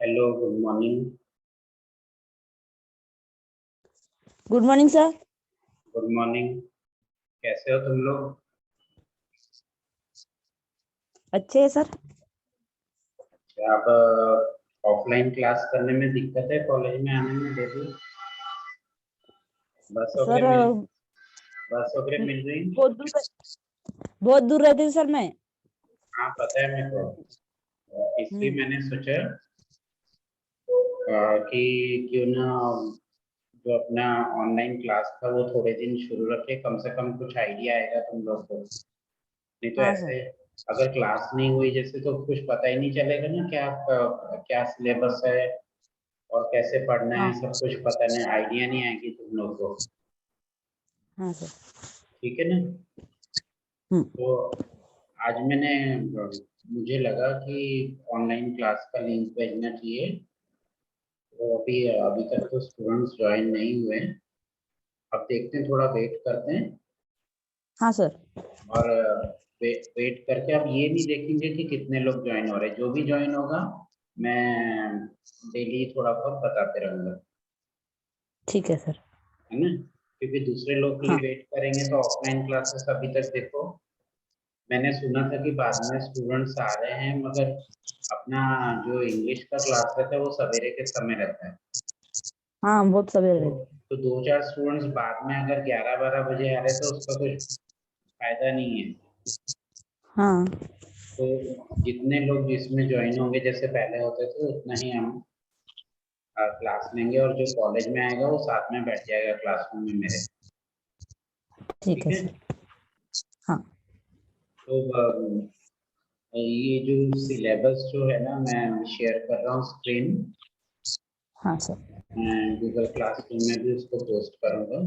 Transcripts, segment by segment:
Hello, good morning. Good morning sir. Good morning. कैसे हो तुम लोग? अच्छे है सर। क्या आप ऑफलाइन क्लास करने में दिक्कत है? कॉलेज में आने में डेली बस सर वगैरह मिल बस वगैरह मिल रही? बहुत दूर रहते थे सर मैं। हाँ, पता है मेरे को। इसलिए मैंने सोचा कि क्यों ना जो अपना ऑनलाइन क्लास था वो थोड़े दिन शुरू रखे, कम से कम कुछ आइडिया आएगा तुम लोग को। नहीं तो हाँ सर। ऐसे अगर क्लास नहीं हुई जैसे तो कुछ पता ही नहीं चलेगा ना, क्या क्या सिलेबस है और कैसे पढ़ना हाँ है, सब कुछ पता नहीं, आइडिया नहीं आएगी तुम लोग को। हाँ सर। ठीक है ना? तो आज मुझे लगा कि ऑनलाइन क्लास का लिंक भेजना चाहिए। तो अभी अभी तक तो स्टूडेंट्स ज्वाइन नहीं हुए। अब देखते हैं, थोड़ा वेट करते हैं। हाँ सर। और वेट करके अब ये नहीं देखेंगे कि कितने लोग ज्वाइन हो रहे हैं। जो भी ज्वाइन होगा मैं डेली थोड़ा बहुत बताते रहूंगा। ठीक है सर। है ना? क्योंकि दूसरे लोग के लिए हाँ वेट करेंगे तो ऑफलाइन क्लासेस अभी तक देखो, मैंने सुना था कि बाद में स्टूडेंट्स आ रहे हैं, मगर अपना जो इंग्लिश का क्लास रहता है वो सवेरे के समय रहता है। हाँ बहुत सवेरे तो, रहते। तो दो चार स्टूडेंट्स बाद में अगर 11-12 बजे आ रहे हैं तो उसका कुछ फायदा नहीं है। हाँ तो जितने लोग जिसमें ज्वाइन होंगे जैसे पहले होते थे उतना ही हम क्लास लेंगे, और जो कॉलेज में आएगा वो साथ में बैठ जाएगा क्लासरूम में मेरे। ठीक ठीक है है? सर। हाँ तो ये जो सिलेबस जो है ना, मैं शेयर कर रहा हूँ स्क्रीन। हाँ सर। मैं गूगल क्लासरूम में भी उसको पोस्ट करूंगा।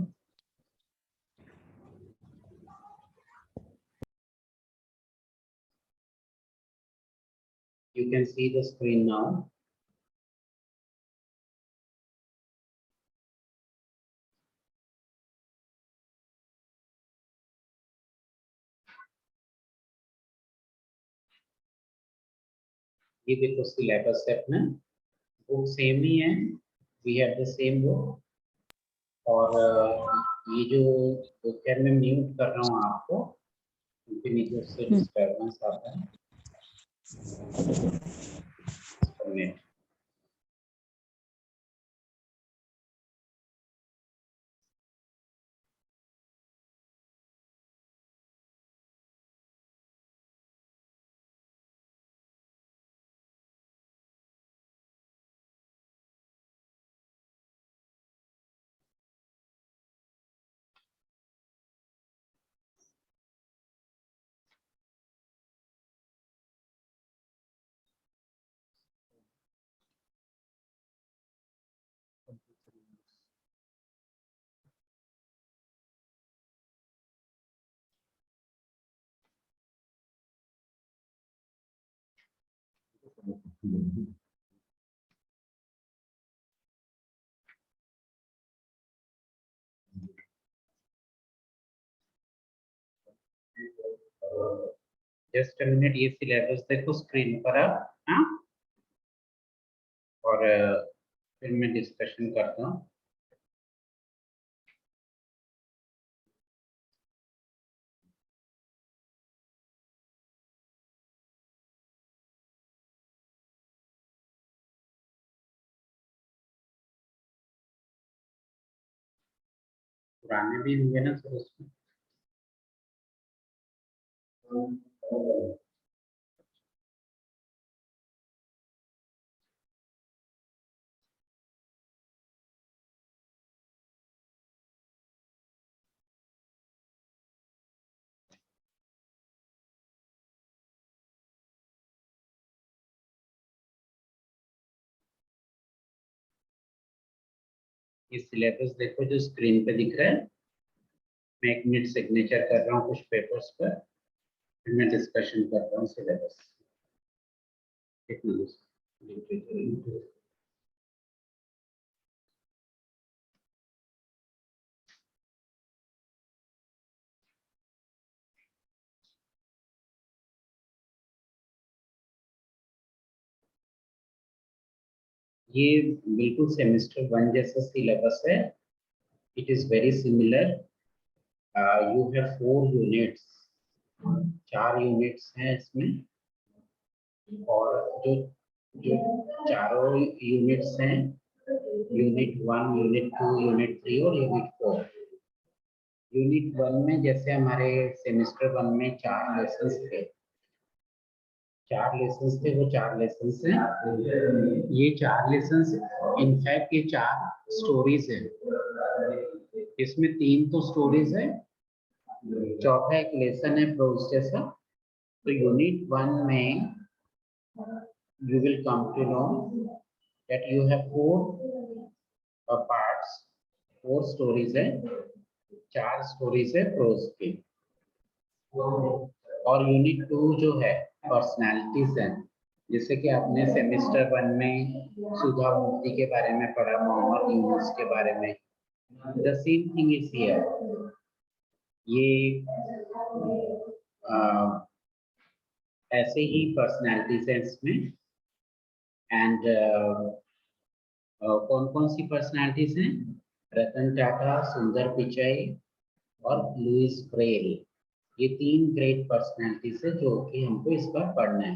You can see the screen now. ये देखो सिलेबस है अपना, बुक सेम ही है, we have the same book. और ये जो बुक है मैं म्यूट कर रहा हूँ आपको क्योंकि नीचे उससे डिस्टर्बेंस आता है। नेट जस्ट अ मिनट, ये सिलेबस देखो स्क्रीन पर आप। हाँ, और फिर मैं डिस्कशन करता हूँ। पुराने भी होंगे ना सर उसमें। ये सिलेबस देखो जो स्क्रीन पे दिख रहा है। मैं 1 मिनट सिग्नेचर कर रहा हूँ कुछ पेपर्स पर, फिर मैं डिस्कशन करता हूँ सिलेबस। एक मिनट। ये बिल्कुल सेमेस्टर 1 जैसा सिलेबस है. It is very similar. You have 4 units. 4 units हैं इसमें. और जो जो चारों यूनिट्स हैं, यूनिट 1, यूनिट 2, यूनिट 3 और यूनिट 4. यूनिट 1 में जैसे हमारे सेमेस्टर 1 में 4 लेसन्स थे. 4 लेसन्स थे, वो 4 लेसन्स हैं. ये 4 लेसन्स इनफैक्ट ये 4 स्टोरीज हैं. इसमें 3 तो स्टोरीज है, चौथा एक लेसन है प्रोज जैसा. तो यूनिट 1 में you will come to know that you have 4 parts, 4 stories है, 4 स्टोरीज है प्रोज की. और यूनिट 2 जो है पर्सनालिटीज है. जैसे कि आपने सेमेस्टर 1 में सुधा मूर्ति के बारे में पढ़ा, मोहम्मद यूनुस के बारे में. The same thing is here. ये ऐसे ही पर्सनालिटीज है इसमें. एंड कौन कौन सी पर्सनालिटीज हैं? रतन टाटा, सुंदर पिचाई और लुइस ब्रेल. ये 3 ग्रेट पर्सनालिटीज है जो कि हमको इस बार पढ़ना है.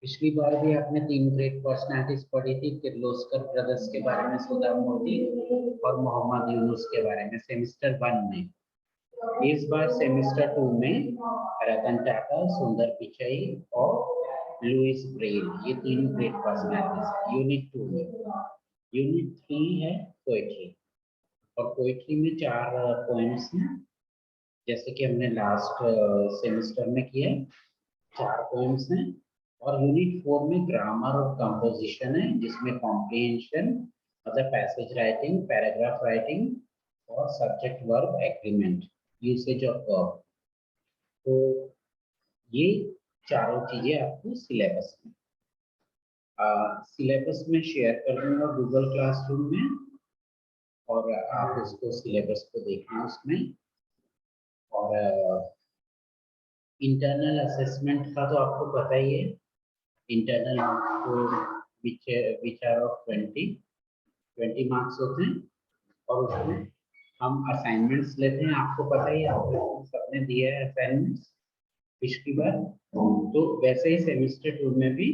पिछली बार भी आपने 3 ग्रेट पर्सनालिटीज पढ़ी थी, किर्लोस्कर ब्रदर्स के बारे में, सुधा मूर्ति और मोहम्मद यूनुस के बारे में, सेमेस्टर 1 में. इस बार सेमेस्टर 2 में रतन टाटा, सुंदर पिचाई और लुइस ब्रेल, ये 3 ग्रेट पर्सनालिटीज यूनिट 2 में. यूनिट 3 है पोएट्री. और पोएट्री में 4 पोएम्स हैं, जैसे कि हमने लास्ट सेमेस्टर में किया. 4 पोएम्स हैं. और यूनिट 4 में ग्रामर और कंपोजिशन है, जिसमें कॉम्प्रिहेंशन मतलब पैसेज राइटिंग, पैराग्राफ राइटिंग और subject verb agreement, usage of verb. तो ये चारों चीजें आपको सिलेबस में शेयर कर दूंगा गूगल क्लासरूम में. और आप उसको सिलेबस को देखना उसमें. और इंटरनल असेसमेंट का तो आपको पता ही है. Internal which are of 20 marks होते हैं. और उसमें हम असाइनमेंट्स लेते हैं. आपको पता ही है, आपको सबने दिया है असाइनमेंट्स पिछली बार. तो वैसे ही सेमेस्टर 2 में भी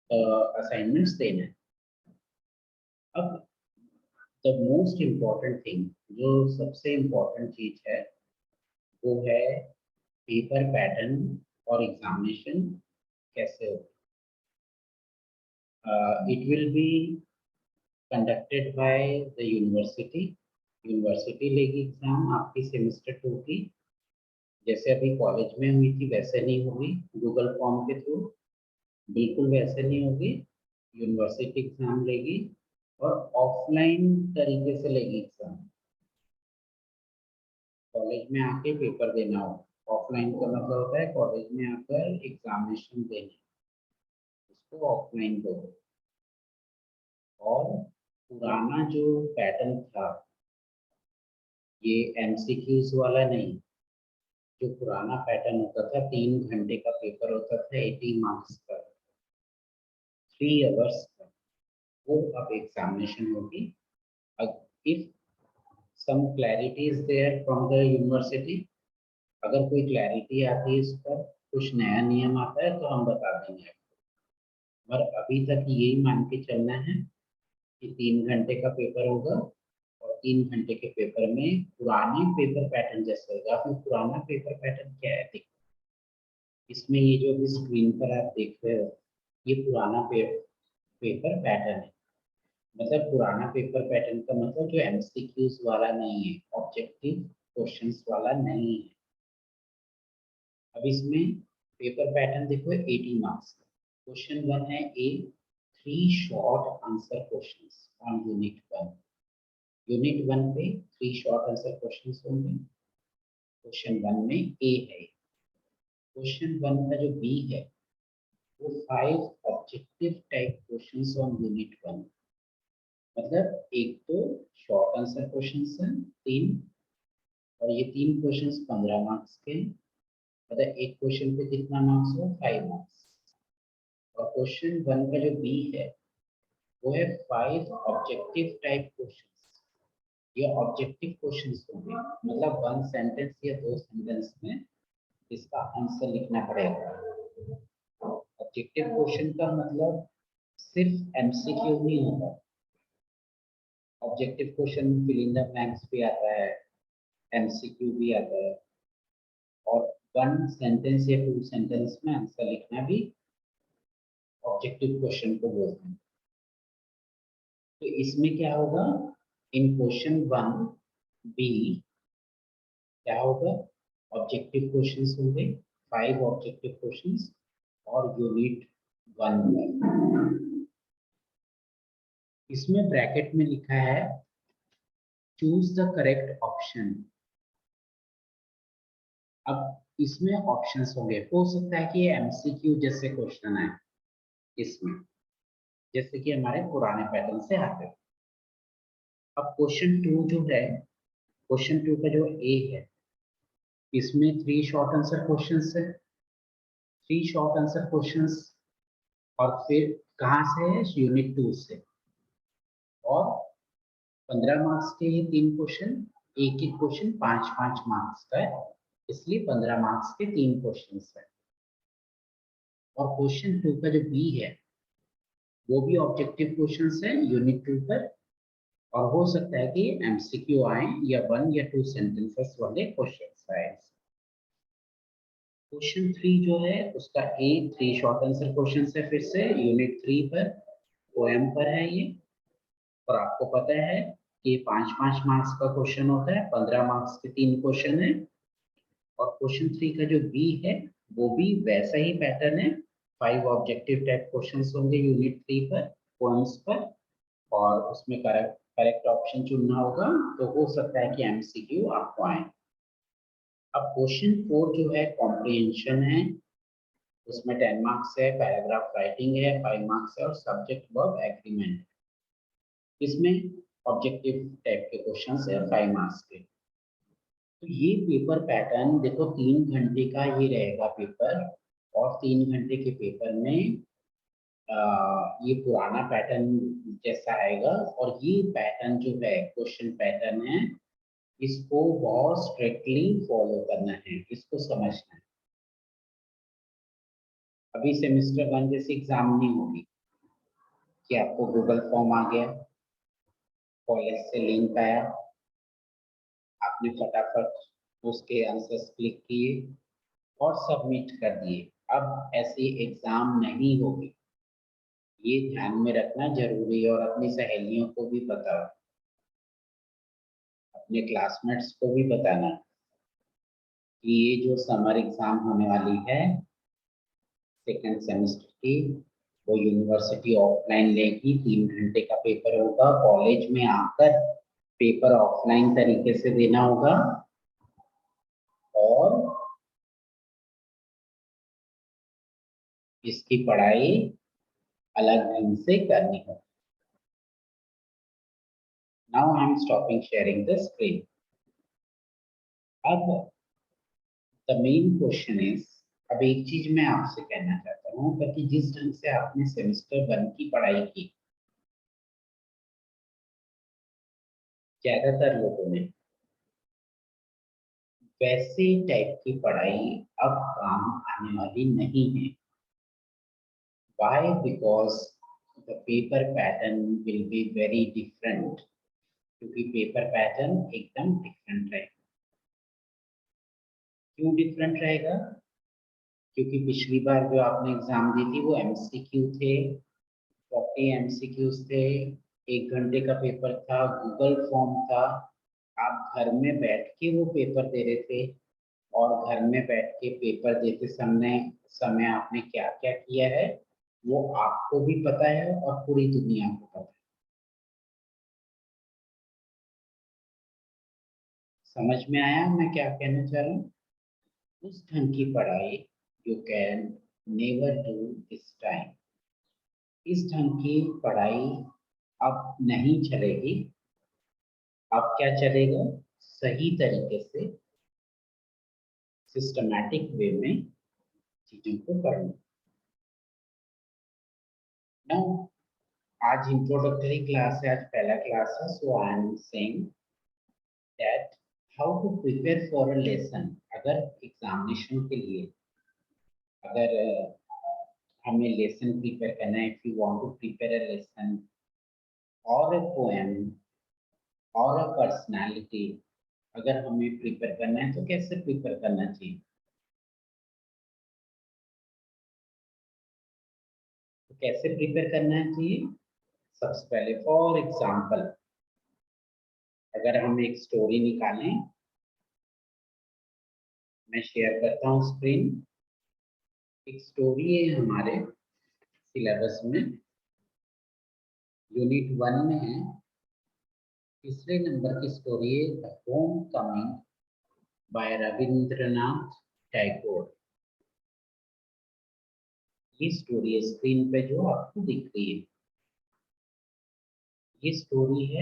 असाइनमेंट्स देना है. अब द मोस्ट इम्पॉर्टेंट थिंग, जो सबसे इम्पोर्टेंट चीज है, वो है पेपर पैटर्न और एग्जामिनेशन कैसे हो. It will be conducted by the university. University लेगी एग्जाम आपकी सेमेस्टर 2 की. जैसे अभी कॉलेज में हुई थी वैसे नहीं होगी गूगल फॉर्म के थ्रू. बिल्कुल वैसे नहीं होगी. यूनिवर्सिटी एग्जाम लेगी और ऑफलाइन तरीके से लेगी एग्जाम. कॉलेज में आके पेपर देना हो. ऑफलाइन का मतलब होता है कॉलेज में आकर एग्जामिनेशन देना, इसको ऑफलाइन बोलते. और पुराना जो पैटर्न था, ये एमसीक्यूज वाला नहीं. जो पुराना पैटर्न होता था, 3 घंटे का पेपर होता था, 80 मार्क्स का, 3 आवर्स का, वो अब एग्जामिनेशन होगी. If some clarity is there from the university, अगर कोई क्लैरिटी आती है इस पर, कुछ नया नियम आता है तो हम बता देंगे आपको. और अभी तक यही मान के चलना है कि 3 घंटे का पेपर होगा. और 3 घंटे के पेपर में पुराने पेपर पैटर्न जैसे होगा. आपने पुराना पेपर पैटर्न क्या है देखो. इसमें ये जो भी स्क्रीन पर आप देख रहे हो, ये पुराना पेपर पैटर्न है. मतलब पुराना पेपर पैटर्न का मतलब जो एमसीक्यूज वाला नहीं है, ऑब्जेक्टिव क्वेश्चंस वाला नहीं है. अब इसमें पेपर पैटर्न देखो, 80 मार्क्स का. क्वेश्चन 1 है ए, 3 short answer questions on unit 1. Unit 1 पे 3 शॉर्ट आंसर क्वेश्चंस होंगे. क्वेश्चन 1 में ए है. क्वेश्चन 1 का जो बी है, वो 5 objective type questions on unit 1. मतलब एक तो शॉर्ट आंसर क्वेश्चंस हैं 3, और ये 3 क्वेश्चंस 15 मार्क्स के. मतलब एक क्वेश्चन पे कितना मार्क्स हो? 5 मार्क्स. और क्वेश्चन 1 का जो बी है, वो है 5 ऑब्जेक्टिव टाइप क्वेश्चंस। ये ऑब्जेक्टिव क्वेश्चंस होंगे, मतलब 1 सेंटेंस या 2 सेंटेंस में इसका आंसर लिखना पड़ेगा। ऑब्जेक्टिव क्वेश्चन का मतलब सिर्फ एमसीक्यू नहीं होता। ऑब्जेक्टिव क्वेश्चन में फिल इन द ब्लैंक्स भी आता है, एमसीक्यू भी आता है, और 1 सेंटेंस या 2 सेंटेंस में आंसर लिखना भी ऑब्जेक्टिव क्वेश्चन को बोलते हैं। तो इसमें क्या होगा, इन क्वेश्चन 1 बी क्या होगा, ऑब्जेक्टिव क्वेश्चंस होंगे, 5 ऑब्जेक्टिव क्वेश्चंस, और यूनिट 1 इसमें ब्रैकेट में लिखा है चूज द करेक्ट ऑप्शन। अब इसमें ऑप्शंस होंगे, हो सकता है कि एमसीक्यू जैसे क्वेश्चन है इसमें, जैसे कि हमारे पुराने पैटर्न से आते हैं। अब क्वेश्चन 2 जो है, क्वेश्चन 2 का जो ए है, इसमें 3 शॉर्ट आंसर क्वेश्चंस है, 3 शॉर्ट आंसर क्वेश्चंस, और फिर कहाँ से है, यूनिट 2 से, और 15 मार्क्स के ये 3 क्वेश्चन, एक एक क्वेश्चन 5-5 मार्क्स का है, इसलिए 15 मार्क्स के 3 क्वेश्चंस है। और क्वेश्चन 2 का जो बी है वो भी ऑब्जेक्टिव क्वेश्चंस है यूनिट 2 पर, और हो सकता है कि एमसीक्यू आए या 1 या 2 सेंटेंसेस वाले क्वेश्चंस आए। क्वेश्चन 3 जो है उसका ए 3 शॉर्ट आंसर क्वेश्चंस है, फिर से यूनिट 3 पर, पोएम पर है ये, और आपको पता है कि 5-5 मार्क्स का क्वेश्चन होता है, 15 मार्क्स के 3 क्वेश्चन है। और क्वेश्चन 3 का जो बी है वो भी वैसा ही पैटर्न है, 5 ऑब्जेक्टिव टाइप क्वेश्चंस होंगे यूनिट 3 पर, पोएम्स पर, और उसमें करेक्ट ऑप्शन चुनना होगा, तो हो सकता है कि एमसीक्यू आपको आए। अब क्वेश्चन 4 जो है कॉम्प्रिहेंशन है, उसमें 10 मार्क्स है, पैराग्राफ राइटिंग है 5 मार्क्स है, और सब्जेक्ट वर्ब एग्रीमेंट, इसमें ऑब्जेक्टिव टाइप के क्वेश्चन है 5 मार्क्स के। तो ये पेपर पैटर्न देखो, 3 घंटे का ये रहेगा पेपर, और 3 घंटे के पेपर में ये पुराना पैटर्न जैसा आएगा, और ये पैटर्न जो है क्वेश्चन पैटर्न है, इसको बहुत स्ट्रिक्टली फॉलो करना है, इसको समझना है। अभी सेमेस्टर 1 जैसी एग्जाम नहीं होगी कि आपको गूगल फॉर्म आ गया, कॉलेज से लिंक आया, आपने फटाफट उसके आंसर्स क्लिक किए और सबमिट कर दिए। अब ऐसी एग्जाम नहीं होगी, ये ध्यान में रखना जरूरी है, और अपनी सहेलियों को भी बताओ, अपने क्लासमेट्स को भी बताना कि ये जो समर एग्जाम होने वाली है सेकेंड सेमेस्टर की, वो यूनिवर्सिटी ऑफलाइन लेगी, 3 घंटे का पेपर होगा, कॉलेज में आकर पेपर ऑफलाइन तरीके से देना होगा, और इसकी पढ़ाई अलग ढंग से करनी होगी। Now I am stopping sharing the screen. अब the main question is, अब एक चीज मैं आपसे कहना चाहता हूँ कि जिस ढंग से आपने सेमेस्टर 1 की पढ़ाई की, ज्यादातर लोगों ने वैसे टाइप की पढ़ाई अब काम आने वाली नहीं है। Why? Because the paper pattern will be very different. क्योंकि पेपर पैटर्न एकदम डिफरेंट रहेगा। क्यों डिफरेंट रहेगा? क्योंकि पिछली बार जो आपने एग्जाम दी थी वो एमसीक्यू थे, 40 एमसीक्यूज थे, 1 घंटे का पेपर था, गूगल फॉर्म था, आप घर में बैठ के वो पेपर दे रहे थे, और घर में बैठ के पेपर देते समय आपने क्या क्या किया है वो आपको भी पता है और पूरी दुनिया को पता है। समझ में आया मैं क्या कहना चाह रहा हूँ? उस ढंग की पढ़ाई you can never do this time. इस ढंग की पढ़ाई अब नहीं चलेगी। अब क्या चलेगा? सही तरीके से सिस्टमैटिक वे में चीजों को पढ़ना। नाउ आज इंट्रोडक्टरी क्लास है, आज पहला क्लास है, so I am saying that how to prepare for a lesson. अगर एग्जामिनेशन के लिए अगर हमें लेसन प्रिपेयर करना है, if you want to prepare a lesson और अ पोएम और अ पर्सनालिटी, अगर हमें प्रिपेयर करना है तो कैसे प्रिपेयर करना चाहिए? तो कैसे प्रिपेयर करना चाहिए? सबसे पहले फॉर एग्जाम्पल अगर हम एक स्टोरी निकालें, मैं शेयर करता हूँ स्क्रीन। एक स्टोरी है हमारे सिलेबस में, यूनिट 1 में है, तीसरे नंबर की स्टोरी है the homecoming by Rabindranath Tagore. ये स्टोरी है स्क्रीन पे जो आपको दिख रही है, ये स्टोरी है,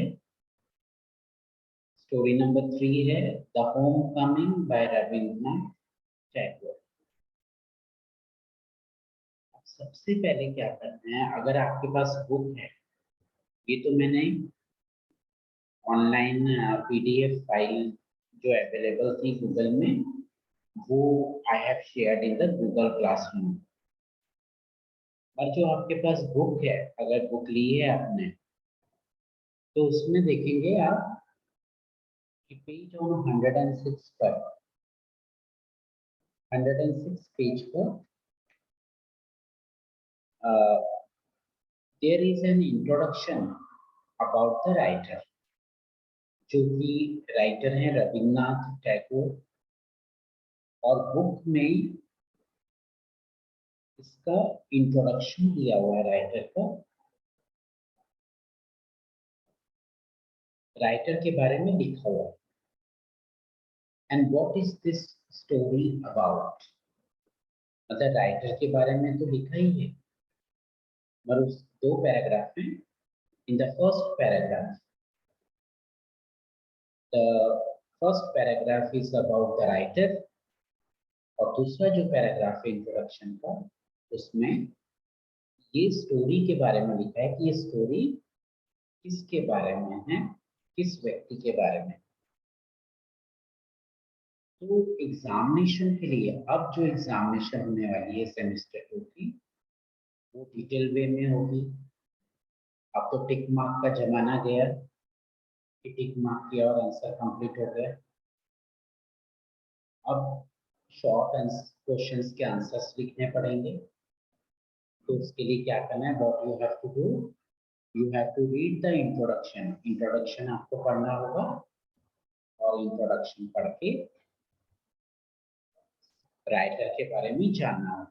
स्टोरी नंबर 3 है the homecoming by Rabindranath Tagore. सबसे पहले क्या करना है, अगर आपके पास बुक है, ये तो मैंने ऑनलाइन पीडीएफ फाइल जो अवेलेबल थी गूगल में, वो I have shared in the Google classroom. और जो आपके पास बुक है, अगर बुक ली है आपने, तो उसमें देखेंगे आप कि पेज ऑन 106 पर, 106 पेज पर there is an introduction about the writer, जो कि राइटर हैं रविन्द्रनाथ टैगोर। और बुक में इसका इंट्रोडक्शन दिया हुआ है राइटर का, राइटर के बारे में लिखा हुआ है। And what is this story about, मतलब राइटर के बारे में तो लिखा ही है, मगर उस 2 पैराग्राफ में, in the first paragraph, the first paragraph is about the writer, और दूसरा जो पैराग्राफ है इंट्रोडक्शन का, उसमें ये स्टोरी के बारे में लिखा है कि ये स्टोरी किसके बारे में है, किस व्यक्ति के बारे में। तो एग्जामिनेशन के लिए अब जो एग्जामिनेशन होने वाली है सेमेस्टर 2 की, वो डिटेल वे में होगी। अब तो टिक मार्क का जमाना गया कि टिक मार्क किया और आंसर कंप्लीट हो गया। अब शॉर्ट क्वेश्चंस के आंसर्स लिखने पड़ेंगे। तो उसके लिए क्या करना है, what you have to do, you have to read the introduction. Introduction आपको पढ़ना होगा, और इंट्रोडक्शन पढ़ के राइटर के बारे में जानना होगा।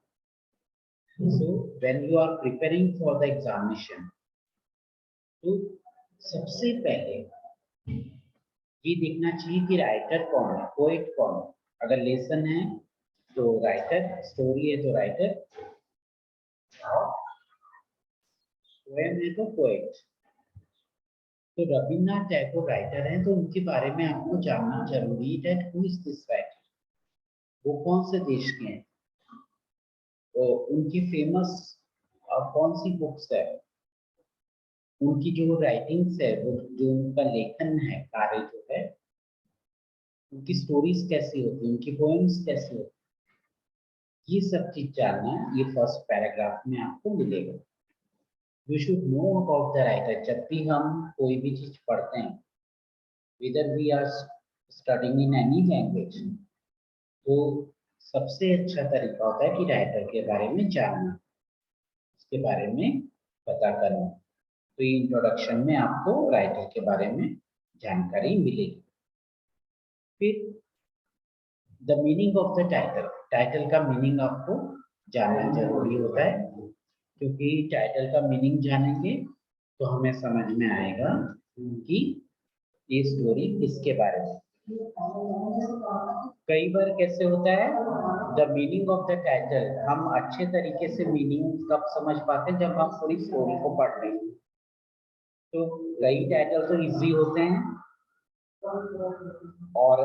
So when you are preparing for the examination, तो सबसे पहले ये देखना चाहिए कि राइटर कौन है, पोएट कौन है। अगर लेसन है तो राइटर, स्टोरी है तो राइटर, और पोएम है तो पोएट। तो रविन्द्रनाथ टैगोर राइटर हैं, तो उनके बारे में आपको जानना जरूरी है। हु इज दिस राइटर, वो कौन से देश के हैं, तो उनकी फेमस कौन सी बुक्स है, उनकी जो राइटिंग्स है, वो जो उनका लेखन है, कार्य जो है, उनकी स्टोरीज कैसी होती है, उनकी पोएम्स कैसी होती है, ये सब चीज जानना ये फर्स्ट पैराग्राफ में आपको मिलेगा। You should know about the writer. जब भी हम कोई भी चीज पढ़ते हैं, whether we are studying in any language, तो सबसे अच्छा तरीका होता है कि राइटर के बारे में जानना, उसके बारे में पता करना। तो ये इंट्रोडक्शन में आपको राइटर के बारे में जानकारी मिलेगी। फिर the meaning of the title, title का मीनिंग आपको जानना जरूरी होता है, क्योंकि टाइटल का मीनिंग जानेंगे तो हमें समझ में आएगा कि ये स्टोरी किसके बारे में। कई बार कैसे होता है, the meaning of the title हम अच्छे तरीके से मीनिंग कब समझ पाते हैं, जब हम पूरी स्टोरी को पढ़ रहे हैं। तो कई टाइटल तो इजी होते हैं, और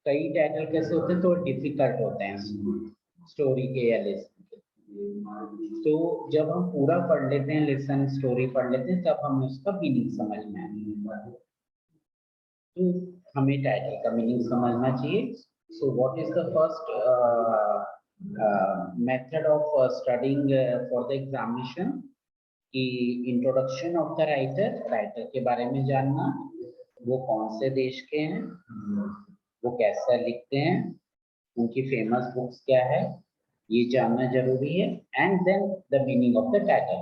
कई टाइटल कैसे होते हैं तो डिफिकल्ट होते हैं स्टोरी के या लेसन के। तो जब हम पूरा पढ़ लेते हैं, लेसन स्टोरी पढ़ लेते हैं, तब हमें उसका मीनिंग समझ में आता है। तो हमें टाइटल का मीनिंग समझना चाहिए। So what is the first method of studying for the examination? कि introduction of the writer, writer के बारे में जानना, वो कौन से देश के हैं, वो कैसा लिखते हैं, उनकी फेमस बुक्स क्या है, ये जानना जरूरी है। And then the meaning of the title.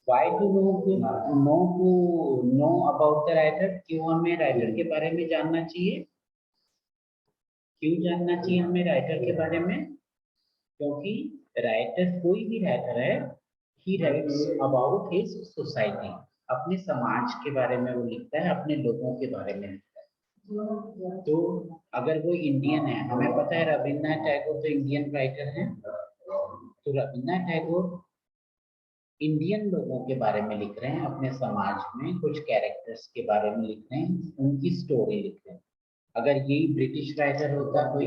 Why to know about the writer? क्यों हमें राइटर के बारे में जानना चाहिए? क्यों जानना चाहिए हमें राइटर के बारे में? क्योंकि राइटर, कोई भी राइटर है, ही राइट्स अबाउट हिज सोसाइटी, अपने समाज के बारे में वो लिखता है, अपने लोगों के बारे में लिखता है। तो अगर वो इंडियन है, हमें पता है रविन्द्रनाथ टैगोर तो इंडियन राइटर हैं, तो रविन्द्रनाथ टैगोर इंडियन लोगों के बारे में लिख रहे हैं, अपने समाज में कुछ कैरेक्टर्स के बारे में लिख रहे हैं, उनकी स्टोरी लिख रहे हैं। अगर यही ब्रिटिश राइटर होता, कोई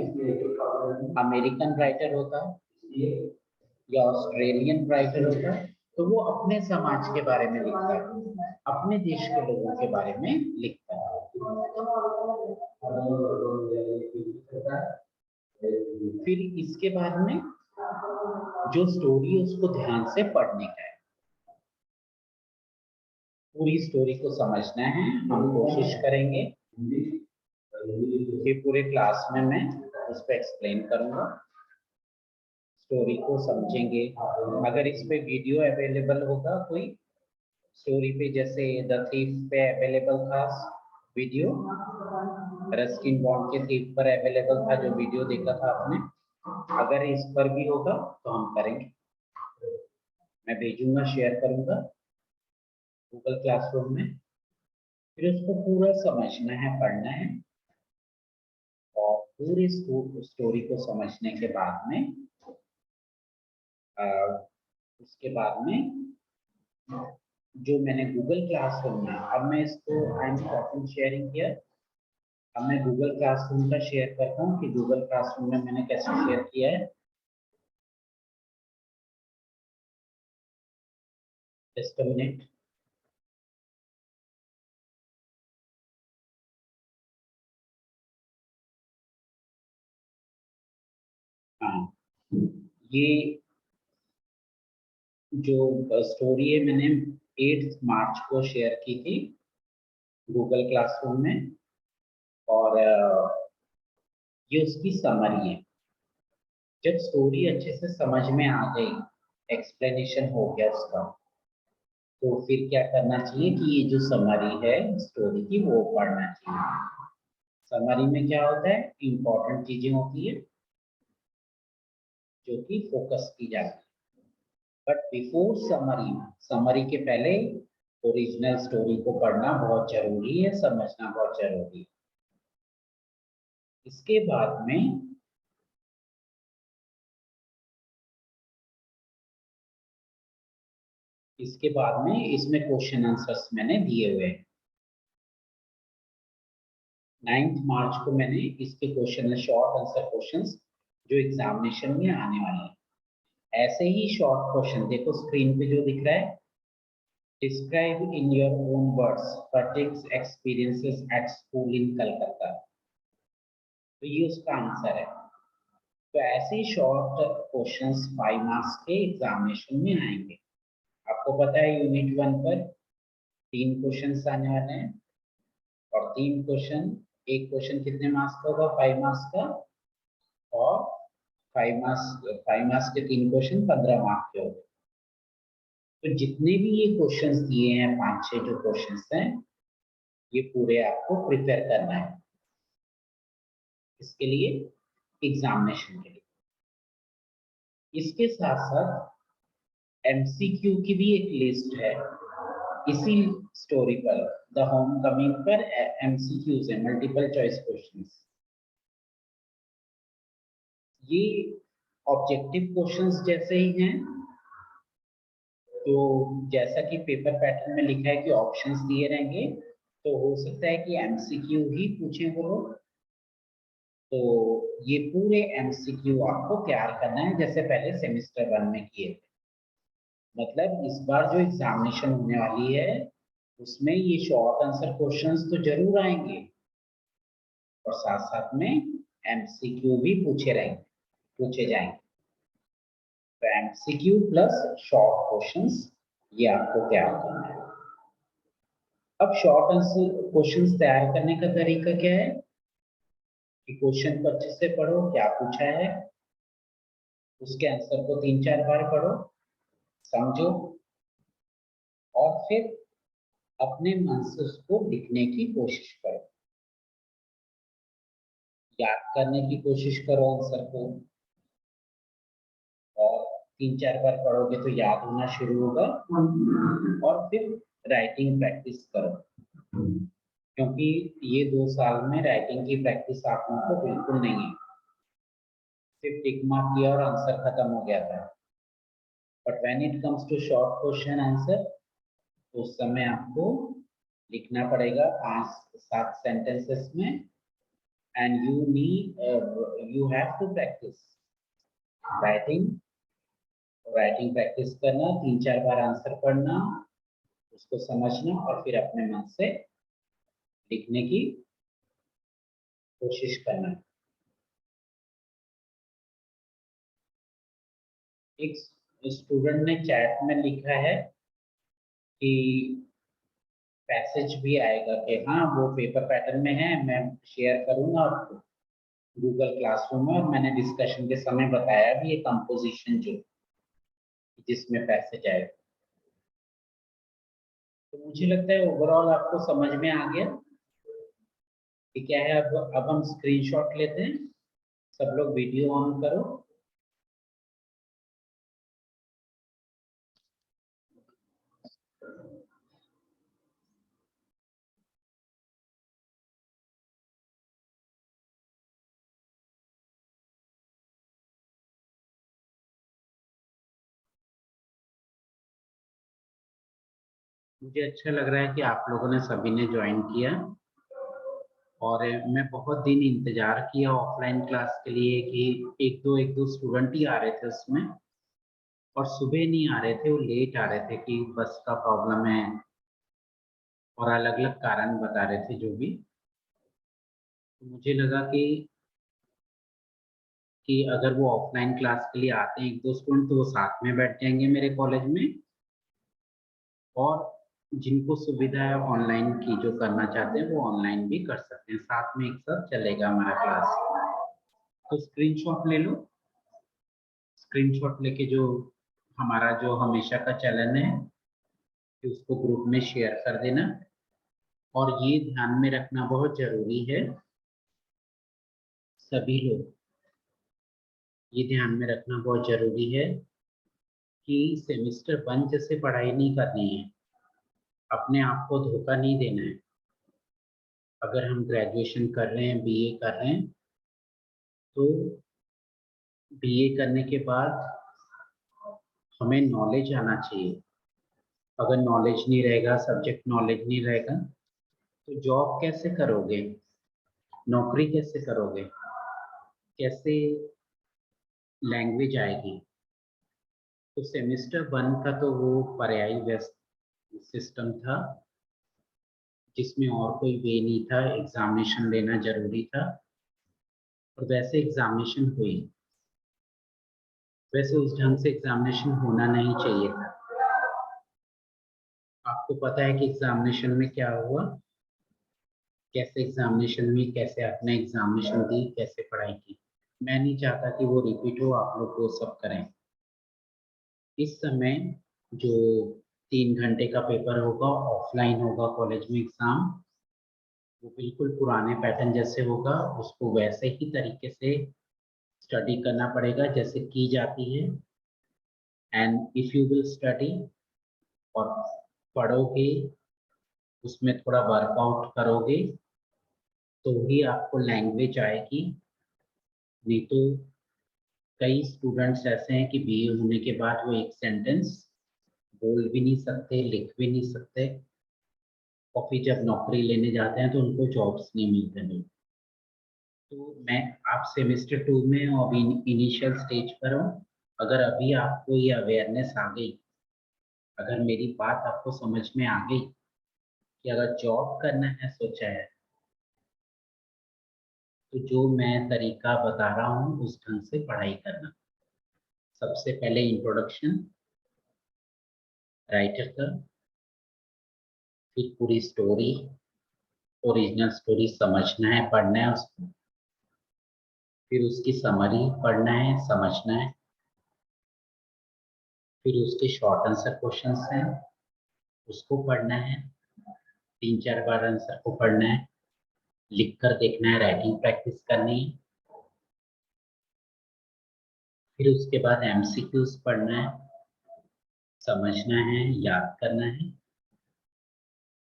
अमेरिकन राइटर होता या ऑस्ट्रेलियन राइटर होता, तो वो अपने समाज के बारे में लिखता है, अपने देश के लोगों के बारे में लिखता है। फिर इसके बाद में जो स्टोरी है उसको ध्यान से पढ़ने का है, पूरी स्टोरी को समझना है। हम कोशिश करेंगे कि पूरे क्लास में मैं उस पर एक्सप्लेन करूंगा, स्टोरी को समझेंगे। अगर इस पे वीडियो अवेलेबल होगा कोई स्टोरी पे, जैसे द थीफ पे अवेलेबल था वीडियो, रस्किन बॉन्ड के थीफ पर अवेलेबल था जो वीडियो देखा था आपने, अगर इस पर भी होगा तो हम करेंगे, मैं भेजूंगा, शेयर करूंगा गूगल क्लासरूम में। फिर उसको पूरा समझना है, पढ़ना है, और पूरी स्टोरी को समझने के बाद में उसके बाद में जो मैंने गूगल क्लासरूम में, अब मैं इसको I am stopping sharing here. अब मैं गूगल क्लासरूम का शेयर करता हूँ कि गूगल क्लासरूम में मैंने कैसे शेयर किया है। Just a minute. हाँ, ये जो स्टोरी है मैंने 8 मार्च को शेयर की थी गूगल क्लासरूम में, और ये उसकी समरी है। जब स्टोरी अच्छे से समझ में आ गई, एक्सप्लेनेशन हो गया उसका, तो फिर क्या करना चाहिए कि ये जो समरी है स्टोरी की वो पढ़ना चाहिए। समरी में क्या होता है, इंपॉर्टेंट चीजें होती है जो कि फोकस की जाती है। बट बिफोर समरी, समरी के पहले ओरिजिनल स्टोरी को पढ़ना बहुत जरूरी है, समझना बहुत जरूरी है। इसके बाद में इसमें क्वेश्चन आंसर्स मैंने दिए हुए हैं। 9 मार्च को मैंने इसके क्वेश्चन, शॉर्ट आंसर क्वेश्चंस जो एग्जामिनेशन में आने वाले हैं, ऐसे ही शॉर्ट क्वेश्चन देखो स्क्रीन पे जो दिख रहा है, describe in your own words Pratik's experiences at school in Calcutta, तो ये उसका आंसर है। तो ऐसे ही शॉर्ट क्वेश्चंस 5 मार्क्स के एग्जामिनेशन में आएंगे। आपको पता है यूनिट 1 पर 3 क्वेश्चंस आने वाले हैं, और 3 क्वेश्चन, एक क्वेश्चन कितने मार्क्स का होगा, 5 मार्क्स का, और 5 मार्क्स के 3 क्वेश्चन 15 मार्क्स के होंगे। तो जितने भी ये क्वेश्चंस दिए हैं, 5-6 जो क्वेश्चंस हैं, ये पूरे आपको प्रिपेयर करना है इसके लिए, एग्जामिनेशन के लिए। इसके साथ साथ एमसीक्यू की भी एक लिस्ट है इसी स्टोरी पर, द होम कमिंग पर एमसीक्यूज है, मल्टीपल चॉइस क्वेश्चंस। ये ऑब्जेक्टिव क्वेश्चंस जैसे ही हैं, तो जैसा कि पेपर पैटर्न में लिखा है कि ऑप्शंस दिए रहेंगे, तो हो सकता है कि एमसीक्यू ही पूछे वो लोग, तो ये पूरे एमसीक्यू आपको तैयार करना है जैसे पहले सेमेस्टर 1 में किए थे। मतलब इस बार जो एग्जामिनेशन होने वाली है उसमें ये शॉर्ट आंसर क्वेश्चंस तो जरूर आएंगे और साथ साथ में एमसीक्यू भी पूछे जाएंगे। तो एमसीक्यू प्लस शॉर्ट क्वेश्चंस ये आपको तैयार करना है। अब शॉर्ट आंसर क्वेश्चंस तैयार करने का तरीका क्या है कि क्वेश्चन को अच्छे से पढ़ो, क्या पूछा है, उसके आंसर को 3-4 बार पढ़ो, समझो और फिर अपने मन से उसको लिखने की कोशिश करो, याद करने की कोशिश करो आंसर को। और 3-4 बार पढ़ोगे तो याद होना शुरू होगा और फिर राइटिंग प्रैक्टिस करो, क्योंकि ये 2 साल में राइटिंग की प्रैक्टिस आप लोगों को बिल्कुल नहीं है। सिर्फ टिक मार्क किया और आंसर खत्म हो गया था। But when it comes to short question answer तो उस समय आपको लिखना पड़ेगा 5-7 सेंटेंसेस में and you have to practice writing. Writing practice करना, 3-4 बार आंसर पढ़ना, उसको समझना और फिर अपने मन से लिखने की कोशिश करना। एक स्टूडेंट ने चैट में लिखा है कि पैसेज भी आएगा कि हाँ वो पेपर पैटर्न में है, मैं शेयर करूंगा आपको गूगल क्लासरूम में। और मैंने डिस्कशन के समय बताया भी ये कंपोजिशन जो जिसमें पैसेज आएगा। तो मुझे लगता है ओवरऑल आपको समझ में आ गया कि क्या है। अब हम स्क्रीनशॉट लेते हैं। सब लोग वीडियो ऑन करो। मुझे अच्छा लग रहा है कि आप लोगों ने सभी ने ज्वाइन किया और मैं बहुत दिन इंतजार किया ऑफलाइन क्लास के लिए कि एक दो स्टूडेंट ही आ रहे थे उसमें और सुबह नहीं आ रहे थे, वो लेट आ रहे थे कि बस का प्रॉब्लम है और अलग अलग कारण बता रहे थे जो भी। तो मुझे लगा कि अगर वो ऑफलाइन क्लास के लिए आते हैं एक दो स्टूडेंट तो वो साथ में बैठ जाएंगे मेरे कॉलेज में, और जिनको सुविधा है ऑनलाइन की जो करना चाहते हैं वो ऑनलाइन भी कर सकते हैं, साथ में एक साथ चलेगा हमारा क्लास। तो स्क्रीनशॉट ले लो। स्क्रीनशॉट लेके जो हमारा जो हमेशा का चलन है कि उसको ग्रुप में शेयर कर देना। और ये ध्यान में रखना बहुत जरूरी है, सभी लोग ये ध्यान में रखना बहुत जरूरी है कि सेमेस्टर 1 जैसे पढ़ाई नहीं करनी है, अपने आप को धोखा नहीं देना है। अगर हम ग्रेजुएशन कर रहे हैं, बीए कर रहे हैं, तो बीए करने के बाद हमें नॉलेज आना चाहिए। अगर नॉलेज नहीं रहेगा, सब्जेक्ट नॉलेज नहीं रहेगा, तो जॉब कैसे करोगे, नौकरी कैसे करोगे, कैसे लैंग्वेज आएगी। तो सेमेस्टर 1 का तो वो पर्यायी व्यस्त सिस्टम था जिसमें और कोई वे नहीं था, एग्जामिनेशन लेना जरूरी था। और वैसे एग्जामिनेशन हुई, वैसे उस ढंग से एग्जामिनेशन होना नहीं चाहिए था। आपको पता है कि एग्जामिनेशन में क्या हुआ, कैसे एग्जामिनेशन में कैसे आपने एग्जामिनेशन दी, कैसे पढ़ाई की। मैं नहीं चाहता कि वो रिपीट हो, आप लोग वो सब करें। इस समय जो 3 घंटे का पेपर होगा, ऑफलाइन होगा कॉलेज में एग्जाम, वो बिल्कुल पुराने पैटर्न जैसे होगा। उसको वैसे ही तरीके से स्टडी करना पड़ेगा जैसे की जाती है। And if you will study और पढ़ोगे, उसमें थोड़ा वर्कआउट करोगे तो ही आपको लैंग्वेज आएगी। नहीं तो कई स्टूडेंट्स ऐसे हैं कि बीए होने के बाद वो एक सेंटेंस बोल भी नहीं सकते, लिख भी नहीं सकते, और फिर जब नौकरी लेने जाते हैं तो उनको जॉब्स नहीं मिलते। नहीं, तो मैं आप सेमेस्टर 2 में हो, अभी इनिशियल स्टेज पर हो, अगर अभी आपको ये अवेयरनेस आ गई, अगर मेरी बात आपको समझ में आ गई कि अगर जॉब करना है सोचा है, तो जो मैं तरीका बता रहा हूँ उस ढंग से पढ़ाई करना। सबसे पहले इंट्रोडक्शन राइटर का, फिर पूरी स्टोरी, ओरिजिनल स्टोरी समझना है, पढ़ना है उसको, फिर उसकी समरी पढ़ना है, समझना है, फिर उसके शॉर्ट आंसर क्वेश्चंस हैं, उसको पढ़ना है, 3-4 बार आंसर को पढ़ना है, लिख कर देखना है, राइटिंग प्रैक्टिस करनी है, फिर उसके बाद एमसीक्यूज पढ़ना है, समझना है, याद करना है,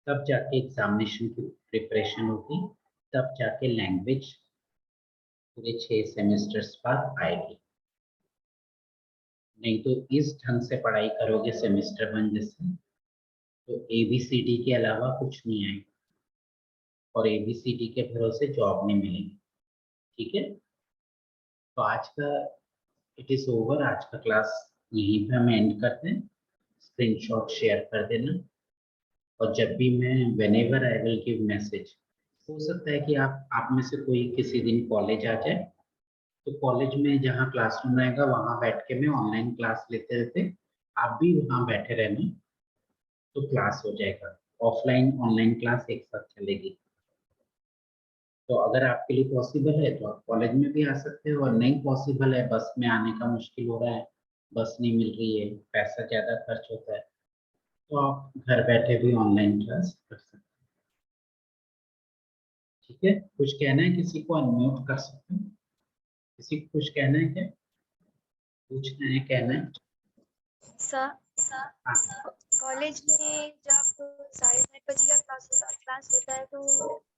तब जाके एग्जामिनेशन की प्रिपरेशन होगी, तब जाके लैंग्वेज पूरे 6 सेमेस्टर्स बाद आएगी। नहीं तो इस ढंग से पढ़ाई करोगे सेमेस्टर 1 जैसे, तो ABCD के अलावा कुछ नहीं आएगा, और ABCD के भरोसे जॉब नहीं मिलेगी। ठीक है, तो आज का इट इज ओवर, आज का क्लास यहीं पे हम एंड करते हैं। स्क्रीनशॉट शेयर कर देना, और जब भी मैं whenever I will give message, हो सकता है कि आप में से कोई किसी दिन कॉलेज आ जाए, तो कॉलेज में जहाँ क्लासरूम रहेगा वहाँ बैठ के मैं ऑनलाइन क्लास लेते रहते, आप भी वहाँ बैठे रहना, तो क्लास हो जाएगा। ऑफलाइन ऑनलाइन क्लास एक साथ चलेगी। तो अगर आपके लिए पॉसिबल है तो आप कॉलेज में भी आ सकते हो, और नहीं पॉसिबल है, बस में आने का मुश्किल हो रहा है, बस नहीं मिल रही है, पैसा ज़्यादा खर्च होता है, तो आप घर बैठे भी ऑनलाइन क्लास कर सकते हैं। ठीक है, कुछ कहना है किसी को, अनम्यूट कर सकते हो, किसी को कुछ कहना है क्या, पूछना है, कहना है? सर, हाँ, कॉलेज में जब 7:30 बजे का क्लास होता है तो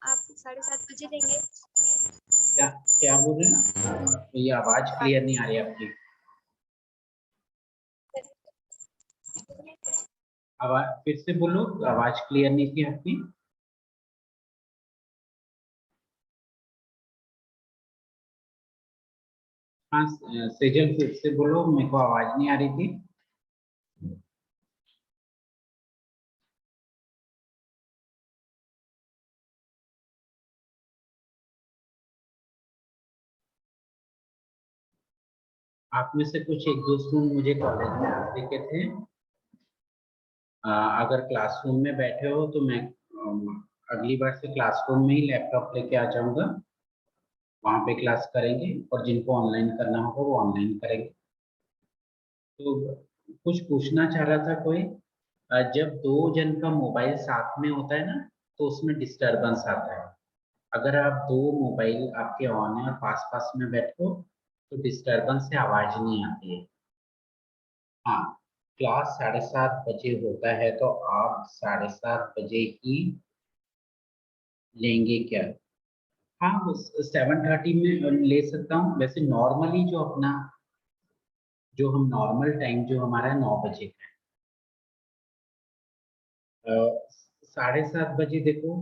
आप 7:30 बजे लेंगे? क्या क्या बोल रहे हैं? तो ये आवाज क्लियर नहीं आ रही आपकी। आवाज फिर से बोलो, आवाज क्लियर नहीं थी आपकी। हाँ, सेजल फिर से बोलो, मेरे को आवाज नहीं आ रही थी। आप में से कुछ एक दो स्टूडेंट मुझे कॉलेज में आते के थे, अगर क्लासरूम में बैठे हो तो मैं अगली बार से क्लासरूम में ही लैपटॉप लेके आ जाऊंगा, वहाँ पे क्लास करेंगे, और जिनको ऑनलाइन करना होगा वो ऑनलाइन करेंगे। तो कुछ पूछना चाह रहा था कोई? जब 2 जन का मोबाइल साथ में होता है ना, तो उसमें डिस्टरबेंस आता है। अगर आप 2 मोबाइल आपके ऑन है और पास पास में बैठो, तो डिस्टरबेंस से आवाज नहीं आती है। हाँ, क्लास 7:30 बजे होता है, तो आप 7:30 बजे ही लेंगे क्या? हाँ, 7:30 में ले सकता हूँ। वैसे नॉर्मली जो हम नॉर्मल टाइम जो हमारा 9 बजे का है, 7:30 बजे देखो,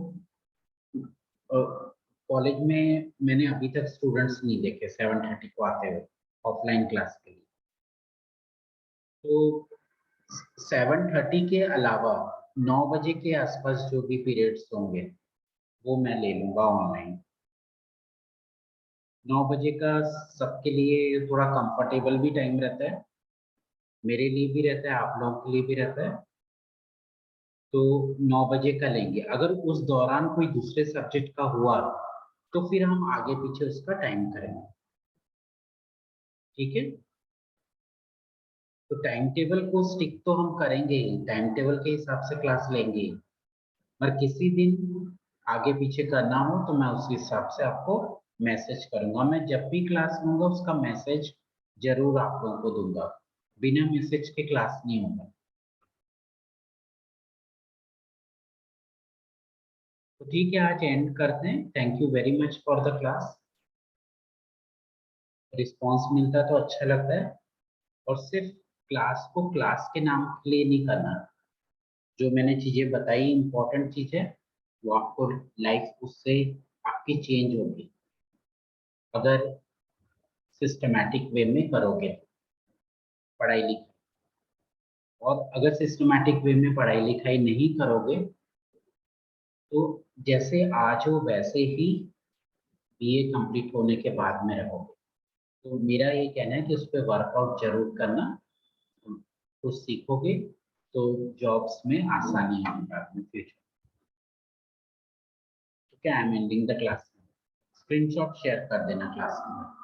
कॉलेज में मैंने अभी तक स्टूडेंट्स नहीं देखे 7:30 को आते हुए ऑफलाइन क्लास के लिए। तो 7:30 के अलावा 9 बजे के आसपास जो भी पीरियड्स होंगे वो मैं ले लूंगा ऑनलाइन। 9 बजे का सबके लिए थोड़ा कंफर्टेबल भी टाइम रहता है, मेरे लिए भी रहता है, आप लोगों के लिए भी रहता है। तो 9 बजे का लेंगे। अगर उस दौरान कोई दूसरे सब्जेक्ट का हुआ, तो फिर हम आगे पीछे उसका टाइम करेंगे। ठीक है, तो टाइम टेबल को स्टिक तो हम करेंगे ही, टाइम टेबल के हिसाब से क्लास लेंगे ही। पर किसी दिन आगे पीछे करना हो तो मैं उस हिसाब से आपको मैसेज करूंगा। मैं जब भी क्लास लूंगा उसका मैसेज जरूर आप लोगों को दूंगा, बिना मैसेज के क्लास नहीं होगा। तो ठीक है, आज एंड करते हैं। Thank you very much for the class. Response मिलता तो अच्छा लगता है, और सिर्फ क्लास को क्लास के नाम के लिए नहीं करना। जो मैंने चीजें बताई इंपॉर्टेंट चीज है, वो आपको लाइफ उससे आपकी चेंज होगी। अगर सिस्टमैटिक वे में करोगे पढ़ाई लिखाई, और अगर सिस्टमैटिक वे में पढ़ाई लिखाई नहीं करोगे तो जैसे आज हो वैसे ही बीए कंप्लीट होने के बाद में रहोगे। तो मेरा ये कहना है कि उस पर वर्कआउट जरूर करना, कुछ सीखोगे तो जॉब्स में आसानी होगी बाद में फ्यूचर। तो क्या I am ending the class, screenshot share कर देना क्लास में।